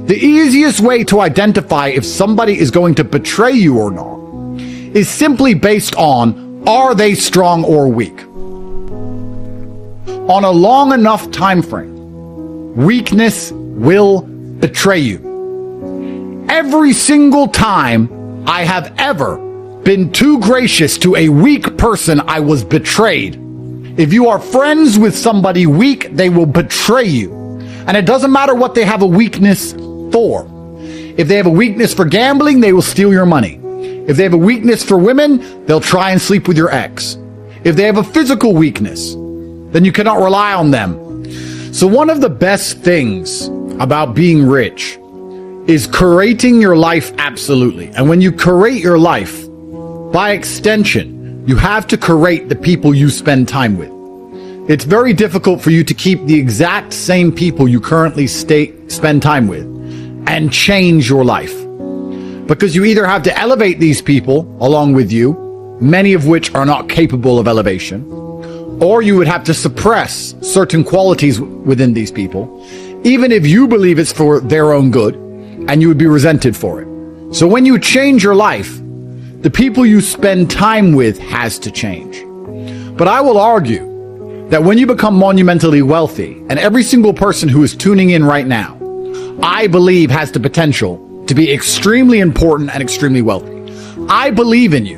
The easiest way to identify if somebody is going to betray you or not is simply based on, are they strong or weak? On a long enough time frame, weakness will betray you. Every single time I have ever been too gracious to a weak person, I was betrayed. If you are friends with somebody weak, they will betray you. And it doesn't matter what they have a weakness for. If they have a weakness for gambling, they will steal your money. If they have a weakness for women, they'll try and sleep with your ex. If they have a physical weakness, then you cannot rely on them. So one of the best things about being rich is curating your life absolutely. And when you curate your life, by extension, you have to curate the people you spend time with. It's very difficult for you to keep the exact same people you currently spend time with and change your life. Because you either have to elevate these people along with you, many of which are not capable of elevation, or you would have to suppress certain qualities within these people, even if you believe it's for their own good, and you would be resented for it. So when you change your life, the people you spend time with has to change. But I will argue that when you become monumentally wealthy, and every single person who is tuning in right now, I believe has the potential to be extremely important and extremely wealthy. I believe in you,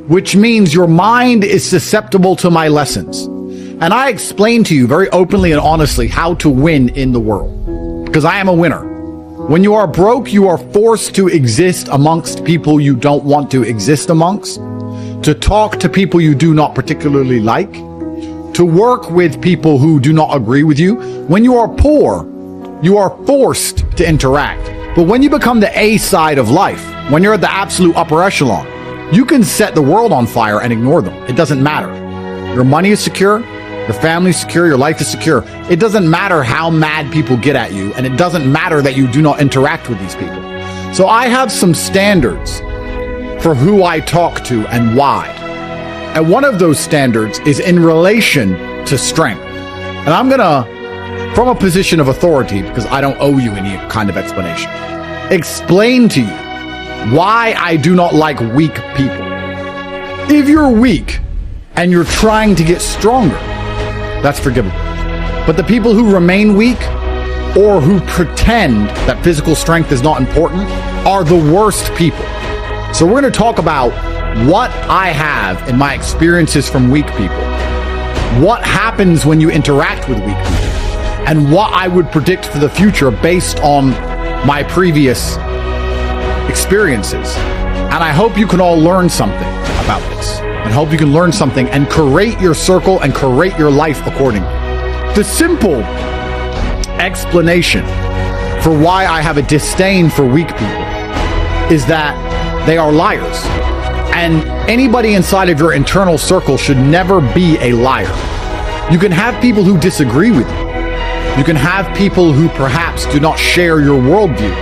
which means your mind is susceptible to my lessons. And I explain to you very openly and honestly how to win in the world, because I am a winner. When you are broke, you are forced to exist amongst people you don't want to exist amongst, to talk to people you do not particularly like, to work with people who do not agree with you. When you are poor, you are forced to interact. But when you become the A side of life, when you're at the absolute upper echelon, you can set the world on fire and ignore them. It doesn't matter. Your money is secure, your family is secure, your life is secure. It doesn't matter how mad people get at you, and it doesn't matter that you do not interact with these people. So I have some standards for who I talk to and why. And one of those standards is in relation to strength. And I'm gonna, from a position of authority, because I don't owe you any kind of explanation, explain to you why I do not like weak people. If you're weak and you're trying to get stronger, that's forgivable. But the people who remain weak or who pretend that physical strength is not important are the worst people. So we're going to talk about what I have in my experiences from weak people, what happens when you interact with weak people, and what I would predict for the future based on my previous experiences. And I hope you can all learn something about this, and hope you can learn something and curate your circle and curate your life accordingly. The simple explanation for why I have a disdain for weak people is that they are liars. And anybody inside of your internal circle should never be a liar. You can have people who disagree with you. You can have people who perhaps do not share your worldview,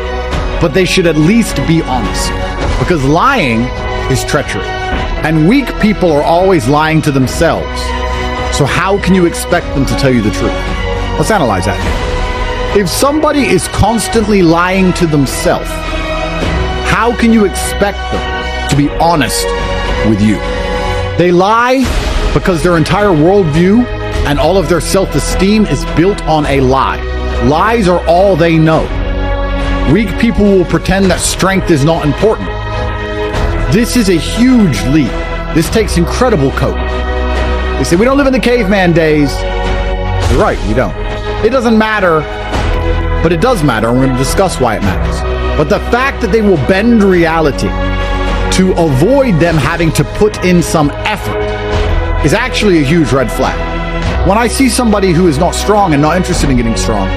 but they should at least be honest, because lying is treachery. And weak people are always lying to themselves. So how can you expect them to tell you the truth? Let's analyze that. If somebody is constantly lying to themselves, how can you expect them to be honest with you? They lie because their entire worldview and all of their self-esteem is built on a lie. Lies are all they know. Weak people will pretend that strength is not important. This is a huge leap. This takes incredible courage. They say, we don't live in the caveman days. You're right, we don't. It doesn't matter, but it does matter, and we're going to discuss why it matters. But the fact that they will bend reality to avoid them having to put in some effort is actually a huge red flag. When I see somebody who is not strong and not interested in getting strong,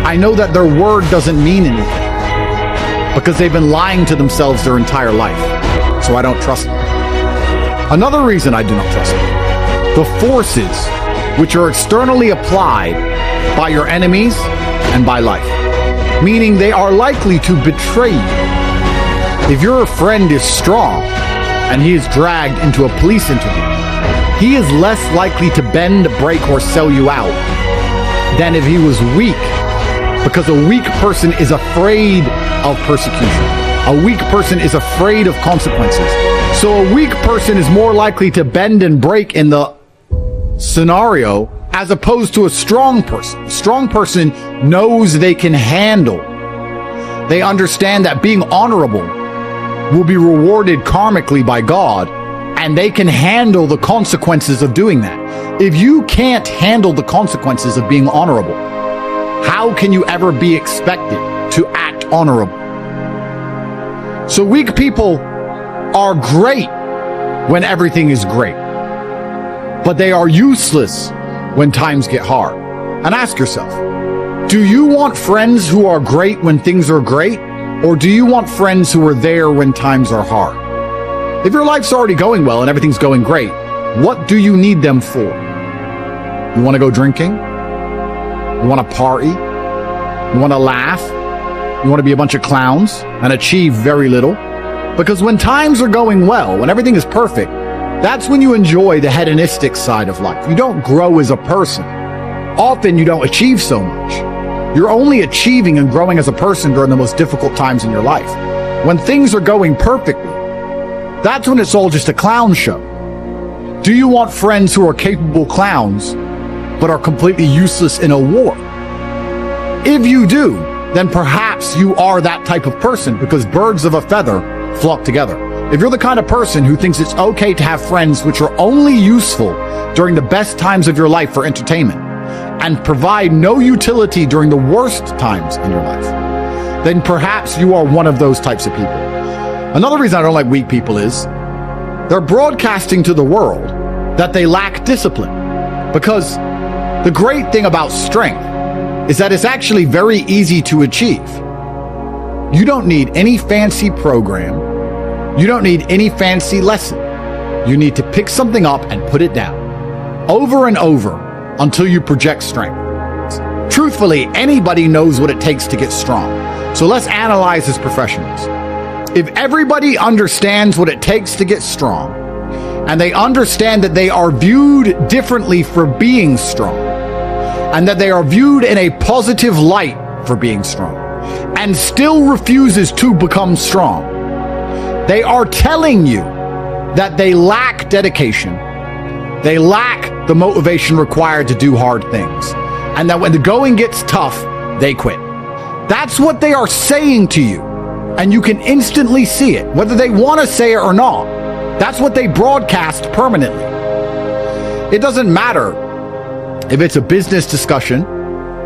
I know that their word doesn't mean anything because they've been lying to themselves their entire life. So I don't trust them. Another reason I do not trust them: the forces which are externally applied by your enemies and by life. Meaning they are likely to betray you. If your friend is strong and he is dragged into a police interview, he is less likely to bend, break, or sell you out than if he was weak because a weak person is afraid of persecution. A weak person is afraid of consequences. So a weak person is more likely to bend and break in the scenario as opposed to a strong person. A strong person knows they can handle. They understand that being honorable will be rewarded karmically by God, and they can handle the consequences of doing that. If you can't handle the consequences of being honorable, how can you ever be expected to act honorable? So weak people are great when everything is great, but they are useless when times get hard. And ask yourself, do you want friends who are great when things are great? Or do you want friends who are there when times are hard? If your life's already going well and everything's going great, what do you need them for? You want to go drinking? You want to party? You want to laugh? You want to be a bunch of clowns and achieve very little? Because when times are going well, when everything is perfect, that's when you enjoy the hedonistic side of life. You don't grow as a person. Often you don't achieve so much. You're only achieving and growing as a person during the most difficult times in your life. When things are going perfectly, that's when it's all just a clown show. Do you want friends who are capable clowns, but are completely useless in a war? If you do, then perhaps you are that type of person, because birds of a feather flock together. If you're the kind of person who thinks it's okay to have friends which are only useful during the best times of your life for entertainment, and provide no utility during the worst times in your life, then perhaps you are one of those types of people. Another reason I don't like weak people is they're broadcasting to the world that they lack discipline. Because the great thing about strength is that it's actually very easy to achieve. You don't need any fancy program. You don't need any fancy lesson. You need to pick something up and put it down over and over until you project strength. Truthfully, anybody knows what it takes to get strong. So let's analyze as professionals. If everybody understands what it takes to get strong, and they understand that they are viewed differently for being strong, and that they are viewed in a positive light for being strong, and still refuses to become strong, they are telling you that they lack dedication. They lack the motivation required to do hard things. And that when the going gets tough, they quit. That's what they are saying to you. And you can instantly see it, whether they want to say it or not. That's what they broadcast permanently. It doesn't matter if it's a business discussion.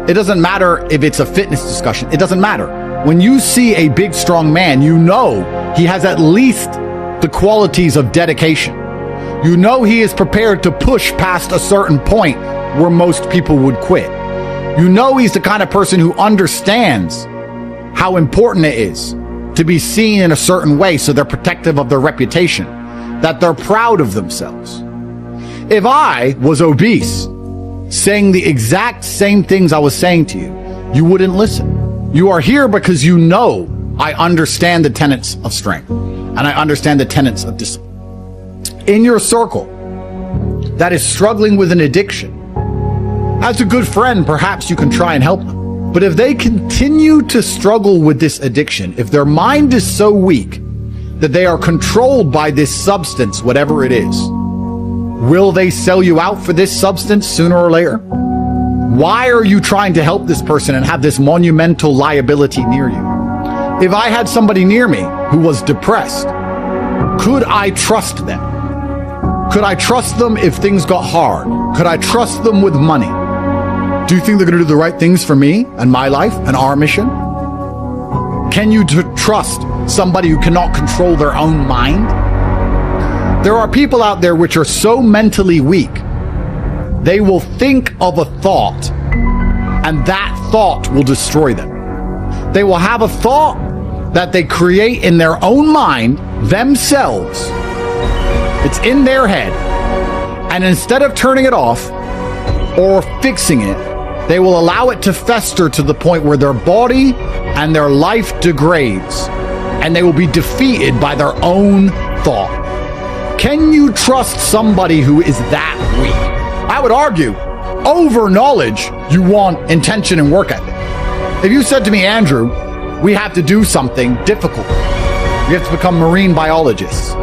It doesn't matter if it's a fitness discussion. It doesn't matter. When you see a big, strong man, you know he has at least the qualities of dedication. You know he is prepared to push past a certain point where most people would quit. You know he's the kind of person who understands how important it is to be seen in a certain way, so they're protective of their reputation, that they're proud of themselves. If I was obese, saying the exact same things I was saying to you, you wouldn't listen. You are here because you know I understand the tenets of strength, and I understand the tenets of discipline. In your circle that is struggling with an addiction, as a good friend, perhaps you can try and help them. But if they continue to struggle with this addiction, if their mind is so weak that they are controlled by this substance, whatever it is, will they sell you out for this substance sooner or later? Why are you trying to help this person and have this monumental liability near you? If I had somebody near me who was depressed, could I trust them? Could I trust them if things got hard? Could I trust them with money? Do you think they're going to do the right things for me and my life and our mission? Can you trust somebody who cannot control their own mind? There are people out there which are so mentally weak, they will think of a thought, and that thought will destroy them. They will have a thought that they create in their own mind themselves. It's in their head. And instead of turning it off or fixing it, they will allow it to fester to the point where their body and their life degrades, and they will be defeated by their own thought. Can you trust somebody who is that weak? I would argue, over knowledge, you want intention and work ethic. If you said to me, Andrew, we have to do something difficult. We have to become marine biologists.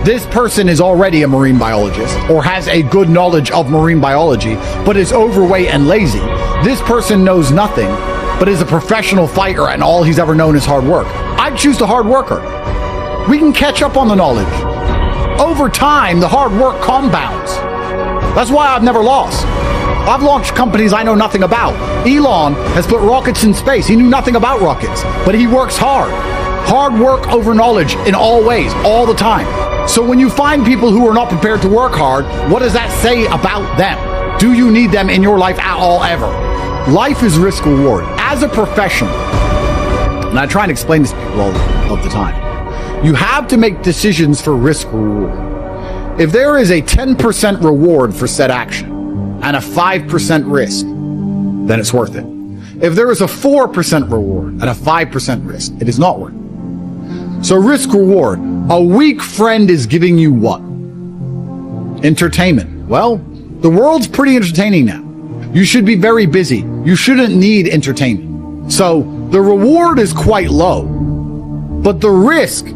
This person is already a marine biologist or has a good knowledge of marine biology, but is overweight and lazy. This person knows nothing, but is a professional fighter and all he's ever known is hard work. I'd choose the hard worker. We can catch up on the knowledge. Over time, the hard work compounds. That's why I've never lost. I've launched companies I know nothing about. Elon has put rockets in space. He knew nothing about rockets, but he works hard. Hard work over knowledge in all ways, all the time. So when you find people who are not prepared to work hard, what does that say about them? Do you need them in your life at all, ever? Life is risk reward. As a professional, and I try and explain this to people all of the time, you have to make decisions for risk reward. If there is a 10% reward for said action and a 5% risk, then it's worth it. If there is a 4% reward and a 5% risk, it is not worth it. So risk reward, a weak friend is giving you what? Entertainment. Well, the world's pretty entertaining now. You should be very busy. You shouldn't need entertainment. So the reward is quite low, but the risk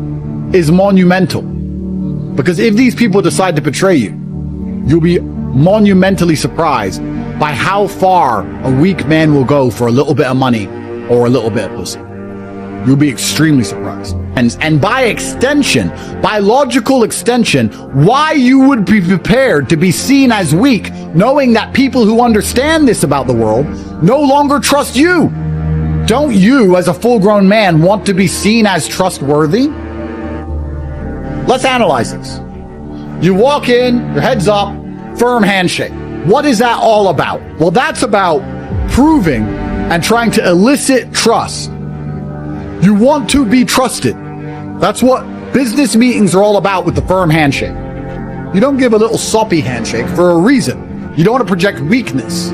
is monumental. Because if these people decide to betray you, you'll be monumentally surprised by how far a weak man will go for a little bit of money or a little bit of pussy. You'll be extremely surprised. And by extension, by logical extension, why you would be prepared to be seen as weak, knowing that people who understand this about the world no longer trust you. Don't you, as a full-grown man, want to be seen as trustworthy? Let's analyze this. You walk in, your head's up, firm handshake. What is that all about? Well, that's about proving and trying to elicit trust. You want to be trusted. That's what business meetings are all about with the firm handshake. You don't give a little soppy handshake for a reason. You don't want to project weakness.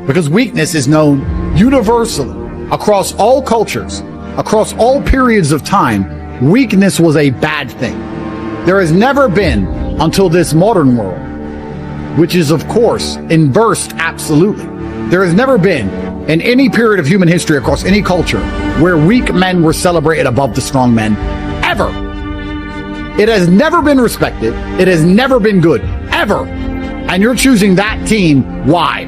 Because weakness is known universally across all cultures, across all periods of time. Weakness was a bad thing. There has never been, until this modern world, which is, of course, inversed absolutely. There has never been, in any period of human history across any culture, where weak men were celebrated above the strong men, ever. It has never been respected. It has never been good, ever. And you're choosing that team. Why?